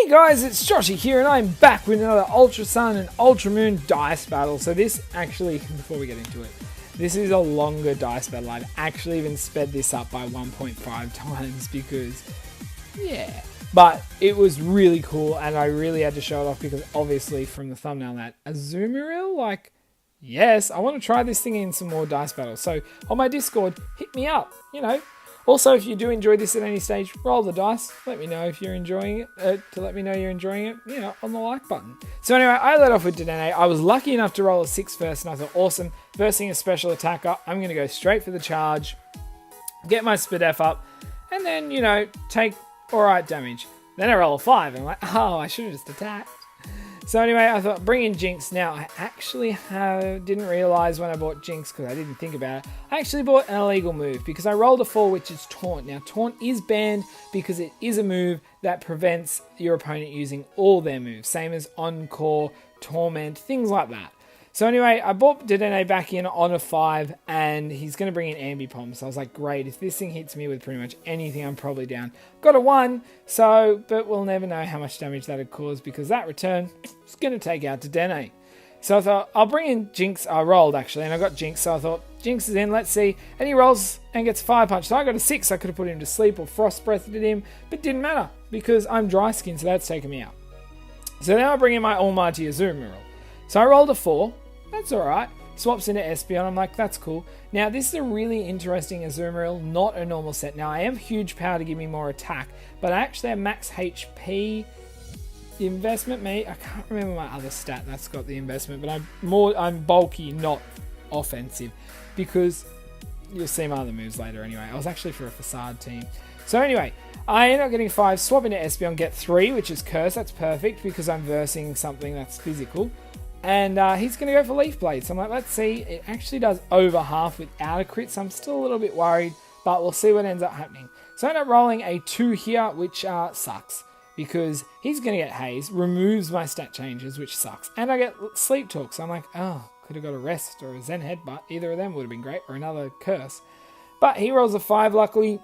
Hey guys, it's Joshy here and I'm back with another Ultra Sun and Ultra Moon dice battle. So this actually, before we get into it, this is a longer dice battle. I've actually even sped this up by 1.5 times because, yeah. But it was really cool and I really had to show it off because obviously from the thumbnail that Azumarill, like, yes, I want to try this thing in some more dice battles. So on my Discord, hit me up, you know. Also, if you do enjoy this at any stage, roll the dice. Let me know if you're enjoying it, to let me know you're enjoying it, you know, on the like button. So anyway, I led off with Dedenne. I was lucky enough to roll a 6 first, and I thought, awesome. Versing a special attacker, I'm going to go straight for the charge, get my SPDF up, and then, you know, take alright damage. Then I roll a 5, and I'm like, oh, I should have just attacked. So anyway, I thought, bring in Jinx. Now, I actually didn't realise when I bought Jinx, because I didn't think about it, I actually bought an illegal move, because I rolled a 4, which is Taunt. Now, Taunt is banned, because it is a move that prevents your opponent using all their moves, same as Encore, Torment, things like that. So anyway, I bought Dedenne back in on a 5, and he's going to bring in Ambipom. So I was like, great, if this thing hits me with pretty much anything, I'm probably down. Got a 1, but we'll never know how much damage that would cause because that return is going to take out Dedenne. So I thought, I'll bring in Jinx. I rolled, actually, and I got Jinx. So I thought, Jinx is in, let's see. And he rolls and gets Fire Punch. So I got a 6. I could have put him to sleep or Frost Breathed at him, but didn't matter because I'm Dry Skin, so that's taken me out. So now I bring in my almighty Azumarill. So I rolled a 4. That's alright. Swaps into Espeon. I'm like, that's cool. Now, this is a really interesting Azumarill, not a normal set. Now, I am huge power to give me more attack, but I actually have max HP investment. I can't remember my other stat that's got the investment, but I'm bulky, not offensive, because you'll see my other moves later anyway. I was actually for a Facade team. So anyway, I end up getting 5, swap into Espeon, get 3, which is Curse. That's perfect because I'm versing something that's physical. And he's going to go for Leaf Blade. So I'm like, let's see. It actually does over half without a crit. So I'm still a little bit worried. But we'll see what ends up happening. So I end up rolling a 2 here, which sucks. Because he's going to get Haze. Removes my stat changes, which sucks. And I get Sleep Talk. So I'm like, oh, could have got a Rest or a Zen Headbutt. Either of them would have been great. Or another Curse. But he rolls a 5, luckily,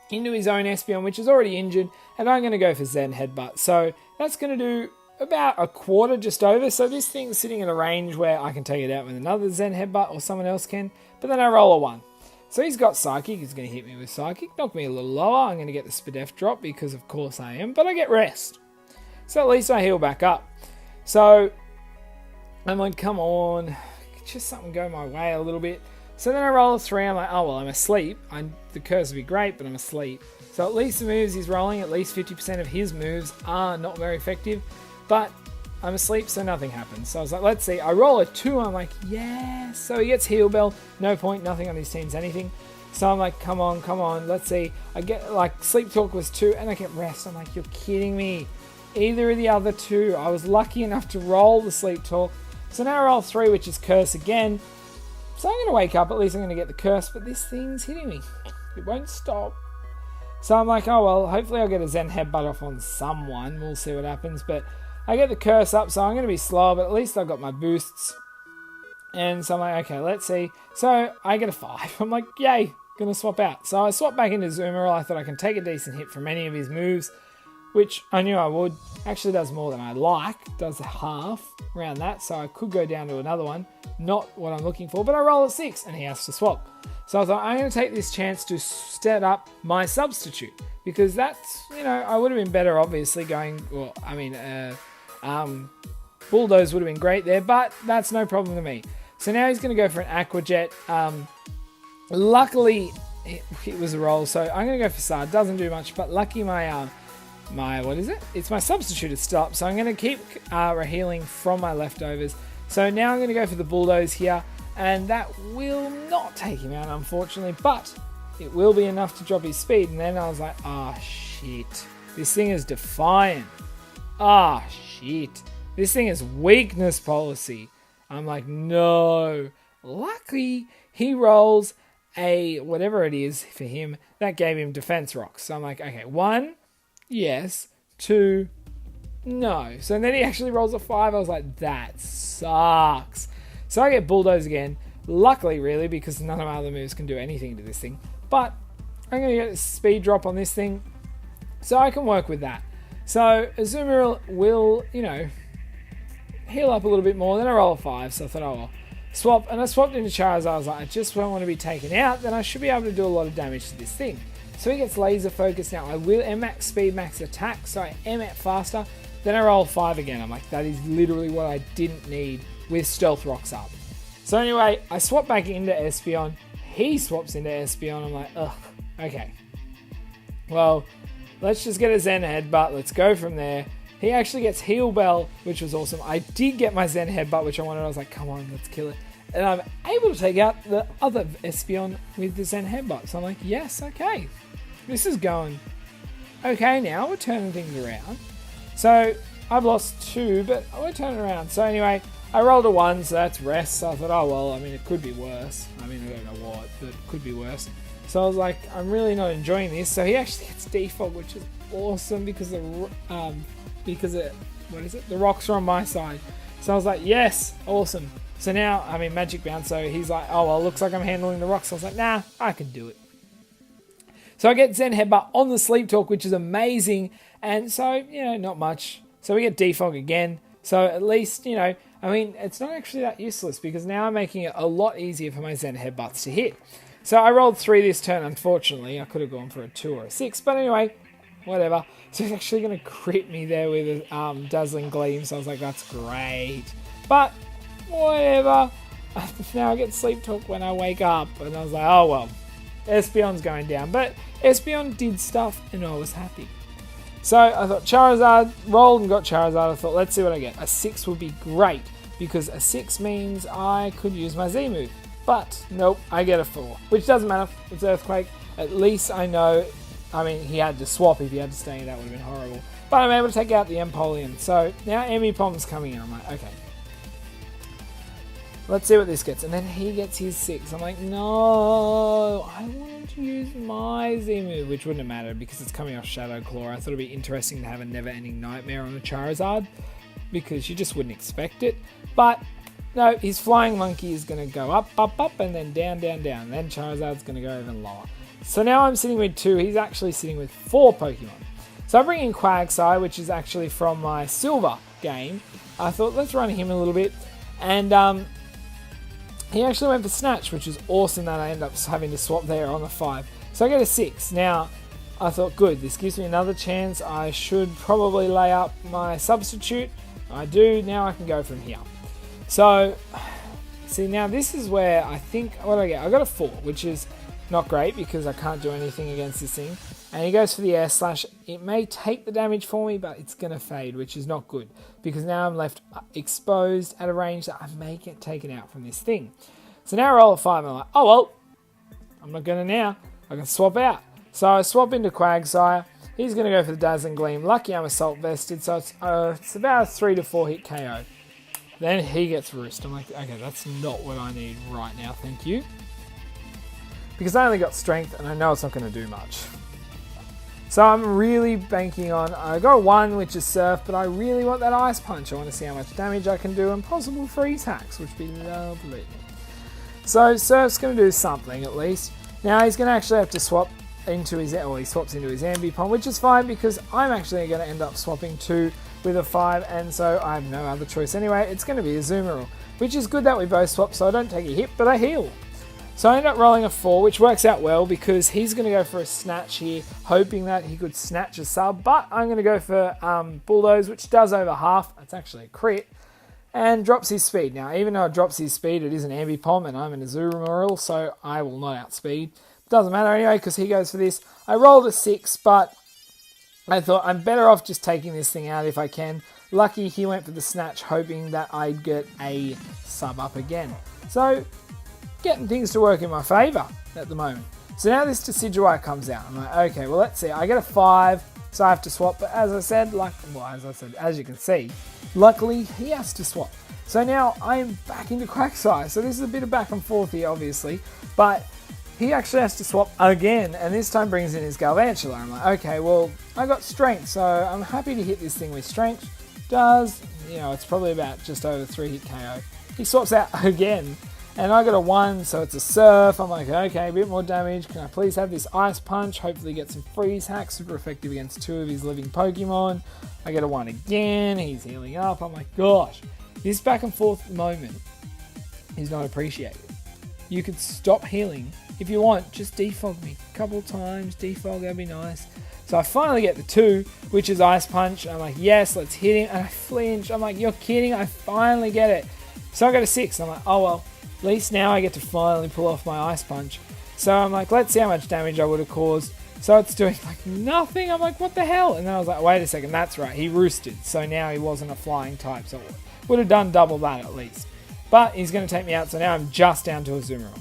into his own Espeon, which is already injured. And I'm going to go for Zen Headbutt. So that's going to do about a quarter, just over. So this thing's sitting in a range where I can take it out with another Zen Headbutt or someone else can. But then I roll a 1. So he's got Psychic. He's going to hit me with Psychic. Knock me a little lower. I'm going to get the SPDF drop because of course I am. But I get Rest. So at least I heal back up. So I'm like, come on. Just something go my way a little bit. So then I roll a 3. I'm like, oh well, I'm asleep. The curse would be great, but I'm asleep. So at least the moves he's rolling, at least 50% of his moves are not very effective. But I'm asleep, so nothing happens. So I was like, let's see. I roll a 2. I'm like, yes. So he gets Heal Bell. No point. Nothing on his team's anything. So I'm like, come on. Let's see. I get, like, Sleep Talk was 2, and I get Rest. I'm like, you're kidding me. Either of the other 2. I was lucky enough to roll the Sleep Talk. So now I roll 3, which is Curse again. So I'm going to wake up. At least I'm going to get the Curse. But this thing's hitting me. It won't stop. So I'm like, oh, well, hopefully I'll get a Zen Headbutt off on someone. We'll see what happens. But I get the Curse up, so I'm going to be slow, but at least I've got my boosts. And so I'm like, okay, let's see. So I get a 5. I'm like, yay, going to swap out. So I swap back into Azumarill. I thought I can take a decent hit from any of his moves, which I knew I would. Actually does more than I like. Does half around that, so I could go down to another one. Not what I'm looking for, but I roll a 6, and he has to swap. So I thought, I'm going to take this chance to set up my substitute. Because that's, you know, I would have been better, obviously, going, well, I mean, Bulldoze would have been great there, but that's no problem to me. So now he's going to go for an Aqua Jet. Luckily, it was a roll, so I'm going to go for Facade. Doesn't do much, but lucky my what is it? It's my substituted stop, so I'm going to keep healing from my leftovers. So now I'm going to go for the Bulldoze here, and that will not take him out, unfortunately, but it will be enough to drop his speed. And then I was like, ah, shit. This thing is Defiant. Ah, shit. This thing is Weakness Policy. I'm like, no. Lucky he rolls a, whatever it is for him, that gave him Defense Rocks. So I'm like, okay, 1, yes. 2, no. So then he actually rolls a 5. I was like, that sucks. So I get Bulldoze again. Luckily, really, because none of my other moves can do anything to this thing. But I'm going to get a speed drop on this thing, so I can work with that. So Azumarill will, heal up a little bit more. Then I roll a 5, so I thought, oh well. Swap, and I swapped into Charizard. I was like, I just don't want to be taken out, then I should be able to do a lot of damage to this thing. So he gets laser focus. Now I will max speed, max attack, so I am at faster. Then I roll 5 again. I'm like, that is literally what I didn't need with Stealth Rocks up. So anyway, I swap back into Espeon. He swaps into Espeon. I'm like, ugh, okay. Well, let's just get a Zen Headbutt. Let's go from there. He actually gets Heal Bell, which was awesome. I did get my Zen Headbutt, which I wanted. I was like, come on, let's kill it. And I'm able to take out the other Espeon with the Zen Headbutt. So I'm like, yes, okay. This is going okay now. We're turning things around. So I've lost 2, but we're turning around. So anyway, I rolled a 1, so that's rest. So I thought, oh, well, I mean, it could be worse. I mean, I don't know what, but it could be worse. So I was like, I'm really not enjoying this. So he actually gets Defog, which is awesome because the rocks are on my side. So I was like, yes, awesome. So now I'm in Magic Bound. So he's like, oh, well, looks like I'm handling the rocks. So I was like, nah, I can do it. So I get Zen Headbutt on the Sleep Talk, which is amazing. And so, not much. So we get Defog again. So at least, I mean, it's not actually that useless because now I'm making it a lot easier for my Zen Headbutts to hit. So I rolled 3 this turn, unfortunately. I could have gone for a 2 or a 6, but anyway, whatever. So he's actually going to crit me there with a Dazzling Gleam, so I was like, that's great. But, whatever. Now I get Sleep Talk when I wake up, and I was like, oh well, Espeon's going down. But Espeon did stuff, and I was happy. So I thought Charizard, rolled and got Charizard. I thought, let's see what I get. A 6 would be great, because a 6 means I could use my Z move. But, nope, I get a 4, which doesn't matter. It's Earthquake. At least I know, I mean, he had to swap. If he had to stay, that would have been horrible. But I'm able to take out the Empoleon. So now Emipom's coming in. I'm like, okay. Let's see what this gets. And then he gets his 6. I'm like, no, I wanted to use my Z move, which wouldn't have mattered because it's coming off Shadow Claw. I thought it'd be interesting to have a never-ending Nightmare on a Charizard because you just wouldn't expect it. But no, his Flying Monkey is going to go up, up, up, and then down, down, down. Then Charizard's going to go even lower. So now I'm sitting with 2. He's actually sitting with 4 Pokemon. So I bring in Quagsire, which is actually from my Silver game. I thought, let's run him a little bit. And he actually went for Snatch, which is awesome that I end up having to swap there on the 5. So I get a 6. Now, I thought, good, this gives me another chance. I should probably lay up my Substitute. I do. Now I can go from here. So, see, now this is where I think, what do I get? I got a 4, which is not great because I can't do anything against this thing. And he goes for the Air Slash. It may take the damage for me, but it's going to fade, which is not good. Because now I'm left exposed at a range that I may get taken out from this thing. So now I roll a 5 and I'm like, oh well, I'm not going to now. I can swap out. So I swap into Quagsire. He's going to go for the Dazzling Gleam. Lucky I'm Assault Vested, so it's about a 3 to 4 hit KO. Then he gets Roost. I'm like, okay, that's not what I need right now, thank you. Because I only got Strength, and I know it's not going to do much. So I'm really banking on, I got a 1, which is Surf, but I really want that Ice Punch. I want to see how much damage I can do and possible freeze hacks, which would be lovely. So Surf's going to do something, at least. Now he's going to actually have to swap into his, he swaps into his Ambipom, which is fine because I'm actually going to end up swapping 2 with a 5, and so I have no other choice anyway. It's going to be a Azumarill, which is good that we both swap, so I don't take a hit, but I heal. So I end up rolling a 4, which works out well because he's going to go for a Snatch here, hoping that he could snatch a sub, but I'm going to go for Bulldoze, which does over half. It's actually a crit, and drops his speed. Now, even though it drops his speed, it is an Ambipom, and I'm an Azumarill, so I will not outspeed. Doesn't matter anyway because he goes for this. I rolled a 6, but I thought I'm better off just taking this thing out if I can. Lucky he went for the Snatch, hoping that I'd get a sub up again. So, getting things to work in my favour at the moment. So now this Decidueye comes out. I'm like, okay, well let's see. I get a 5, so I have to swap. But as I said, as you can see, luckily he has to swap. So now I'm back into Quagsire. So this is a bit of back and forth here, obviously. But he actually has to swap again, and this time brings in his Galvantula. I'm like, okay, well, I got Strength, so I'm happy to hit this thing with Strength. It's probably about just over 3 hit KO. He swaps out again, And I got a 1, so it's a surf. I'm like, okay, a bit more damage. Can I please have this ice punch? Hopefully get some freeze hack. Super effective against 2 of his living Pokemon. I get a 1 again. He's healing up. I'm like, gosh, this back and forth moment is not appreciated. You could stop healing. If you want, just defog me a couple times. Defog, that'd be nice. So I finally get the 2, which is Ice Punch. I'm like, yes, let's hit him. And I flinch. I'm like, you're kidding. I finally get it. So I got a 6. I'm like, oh, well, at least now I get to finally pull off my Ice Punch. So I'm like, let's see how much damage I would have caused. So it's doing like nothing. I'm like, what the hell? And then I was like, wait a second. That's right. He roosted. So now he wasn't a flying type. So it would have done double that at least. But he's going to take me out. So now I'm just down to Azumarill.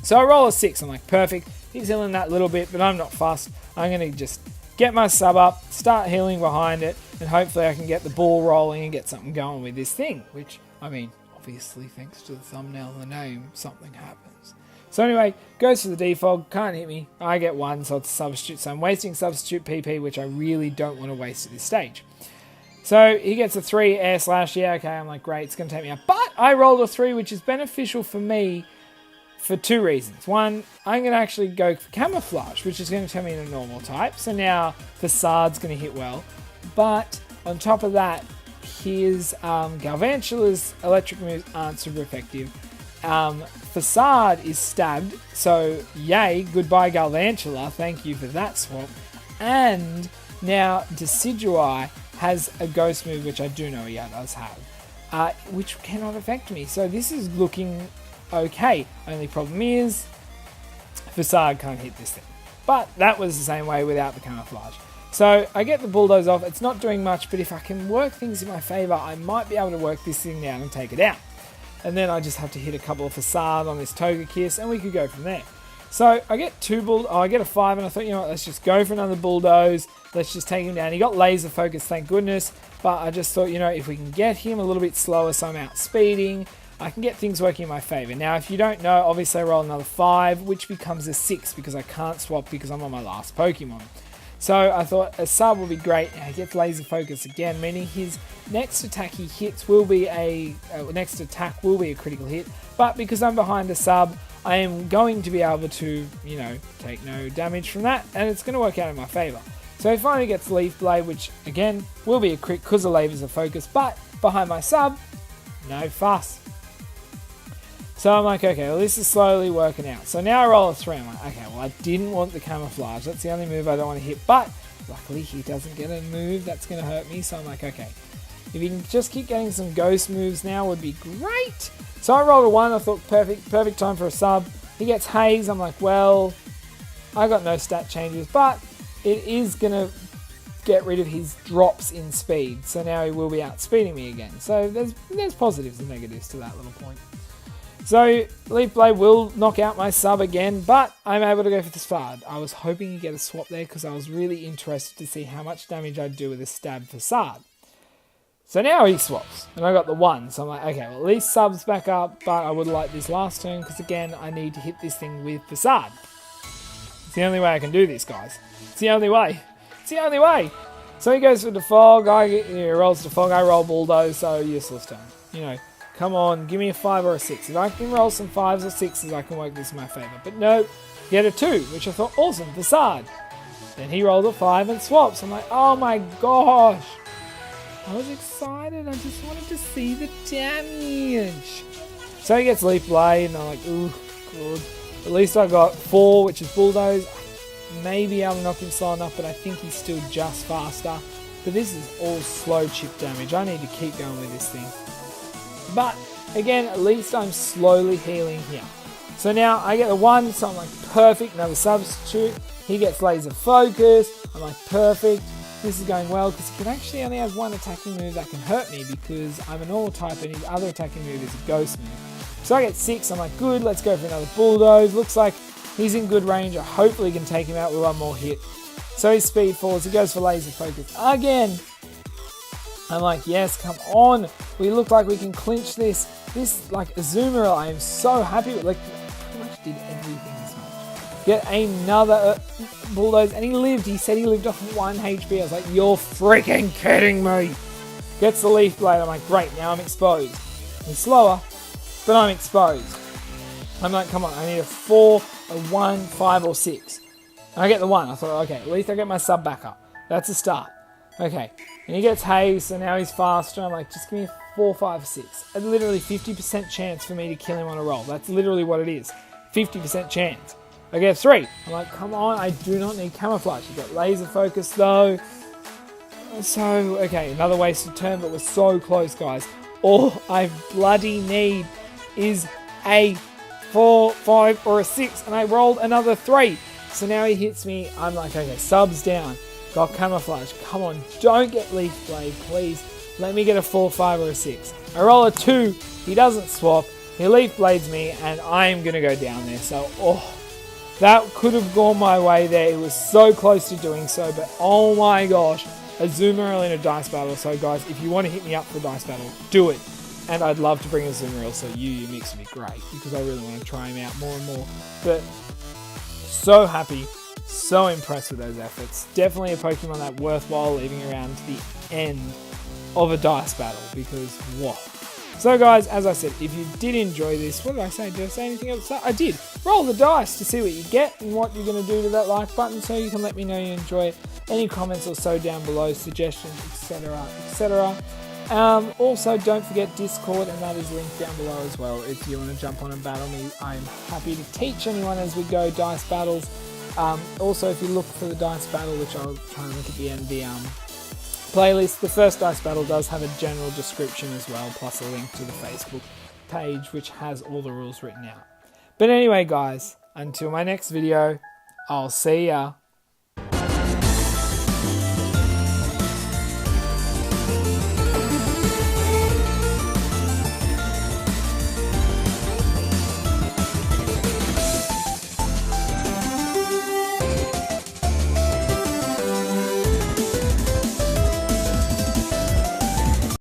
So I roll a 6. I'm like, perfect. He's healing that little bit, but I'm not fussed. I'm going to just get my sub up, start healing behind it, and hopefully I can get the ball rolling and get something going with this thing. Which, I mean, obviously, thanks to the thumbnail and the name, something happens. So anyway, goes for the defog, can't hit me. I get 1, so it's a substitute. So I'm wasting substitute PP, which I really don't want to waste at this stage. So he gets a 3 air slash. Yeah, okay, I'm like, great, it's going to take me out. But I rolled a 3, which is beneficial for me for 2 reasons. One, I'm going to actually go for Camouflage, which is going to turn me into normal type. So now Facade's going to hit well. But on top of that, his Galvantula's electric moves aren't super effective. Facade is stabbed, so yay, goodbye Galvantula, thank you for that swap. And now Decidueye has a ghost move, which I do know he does have, which cannot affect me. So this is looking okay. Only problem is Facade can't hit this thing. But that was the same way without the Camouflage. So I get the Bulldoze off. It's not doing much, but if I can work things in my favor, I might be able to work this thing down and take it out. And then I just have to hit a couple of Facade on this Togekiss, and we could go from there. So I get I get a 5, and I thought, you know what, let's just go for another Bulldoze. Let's just take him down. He got laser focus, thank goodness. But I just thought, you know, if we can get him a little bit slower, so I'm outspeeding, I can get things working in my favor. Now, if you don't know, obviously I roll another 5, which becomes a 6 because I can't swap because I'm on my last Pokemon. So I thought a sub will be great. He gets laser focus again, meaning his next attack he hits will be a critical hit. But because I'm behind a sub, I am going to be able to, you know, take no damage from that, and it's going to work out in my favor. So he finally gets Leaf Blade, which again will be a crit because the laser focus. But behind my sub, no fuss. So I'm like, okay, well, this is slowly working out. So now I roll a 3. I'm like, okay, well, I didn't want the Camouflage. That's the only move I don't want to hit. But luckily, he doesn't get a move that's going to hurt me. So I'm like, okay, if he can just keep getting some ghost moves now would be great. So I rolled a 1. I thought perfect time for a sub. He gets Haze. I'm like, well, I got no stat changes, but it is going to get rid of his drops in speed. So now he will be outspeeding me again. So there's positives and negatives to that little point. So Leaf Blade will knock out my sub again, but I'm able to go for the Facade. I was hoping to get a swap there because I was really interested to see how much damage I'd do with a stab Facade. So now he swaps, and I got the 1. So I'm like, okay, well, at least sub's back up, but I would like this last turn because, again, I need to hit this thing with Facade. It's the only way I can do this, guys. It's the only way. It's the only way. So he goes for Defog. He rolls Defog. I roll Bulldoze, so useless turn. You know. Come on, give me a 5 or a 6. If I can roll some 5s or 6s, I can work this in my favor. But no, get a 2, which I thought, awesome, Facade. Then he rolled a 5 and swaps. I'm like, oh my gosh. I was excited. I just wanted to see the damage. So he gets Leaf Blade, and I'm like, ooh, good. At least I got 4, which is Bulldoze. Maybe I'll knock him slow enough, but I think he's still just faster. But this is all slow chip damage. I need to keep going with this thing. But again, at least I'm slowly healing here. So now I get the 1, so I'm like, perfect, another substitute. He gets laser focus. I'm like, perfect. This is going well because he can actually only have 1 attacking move that can hurt me because I'm an all type and his other attacking move is a ghost move. So I get 6. I'm like, good, let's go for another Bulldoze. Looks like he's in good range. I hopefully can take him out with 1 more hit. So his speed falls. He goes for laser focus again. I'm like, yes, come on. We look like we can clinch this. This, like, Azumarill, I am so happy with. Like, pretty much did everything this much. Get another Bulldoze, and he lived. He said he lived off 1 HP. I was like, you're freaking kidding me. Gets the Leaf Blade. I'm like, great, now I'm exposed. He's slower, but I'm exposed. I'm like, come on, I need a 4, a 1, 5, or 6. And I get the 1. I thought, okay, at least I get my sub back up. That's a start. Okay, and he gets haste, so now he's faster. I'm like, just give me a 4, 5, 6. A literally 50% chance for me to kill him on a roll. That's literally what it is. 50% chance. I get 3. I'm like, come on, I do not need camouflage. You got laser focus though. So, okay, another wasted turn, but we're so close, guys. All I bloody need is a 4, 5, or a 6, and I rolled another 3. So now he hits me. I'm like, okay, subs down. Got camouflage. Come on, don't get Leaf Blade, please. Let me get a 4, 5, or a 6. I roll a 2. He doesn't swap. He Leaf Blades me, and I am going to go down there. So, that could have gone my way there. It was so close to doing so, but oh my gosh. Azumarill in a dice battle. So guys, if you want to hit me up for a dice battle, do it. And I'd love to bring Azumarill, so your mix would be great, because I really want to try him out more and more. But so happy, so impressed with those efforts. Definitely a Pokemon that worthwhile leaving around to the end of a dice battle, because whoa. So guys, as I said, if you did enjoy this, what did I say? Did I say anything else? I did. Roll the dice to see what you get and what you're going to do to that like button, so you can let me know you enjoy it. Any comments or so down below, suggestions, etc, etc. Also, don't forget Discord, and that is linked down below as well. If you want to jump on and battle me, I'm happy to teach anyone as we go dice battles. Also, if you look for the dice battle, which I'll try and look at the end, the playlist, the first dice battle does have a general description as well, plus a link to the Facebook page, which has all the rules written out. But anyway, guys, until my next video, I'll see ya.